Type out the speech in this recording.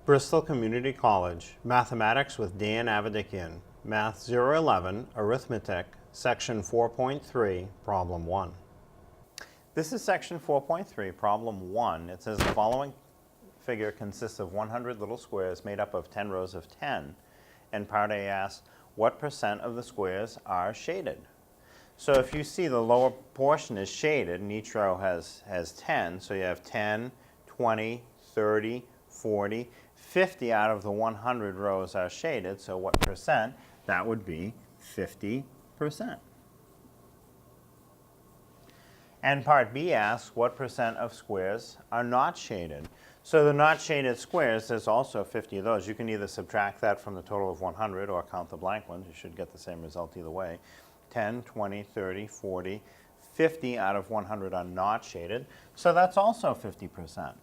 Bristol Community College, Mathematics with Dan Avedikian, Math 011, Arithmetic, Section 4.3, Problem 1. This is Section 4.3, Problem 1. It says the following figure consists of 100 little squares made up of 10 rows of 10. And Part A asks, what percent of the squares are shaded? So if you see the lower portion is shaded, and each row has 10, so you have 10, 20, 30, 40, 50 out of the 100 rows are shaded, so what percent? That would be 50%. And Part B asks, what percent of squares are not shaded? So the not shaded squares, there's also 50 of those. You can either subtract that from the total of 100 or count the blank ones. You should get the same result either way. 10, 20, 30, 40, 50 out of 100 are not shaded, so that's also 50%.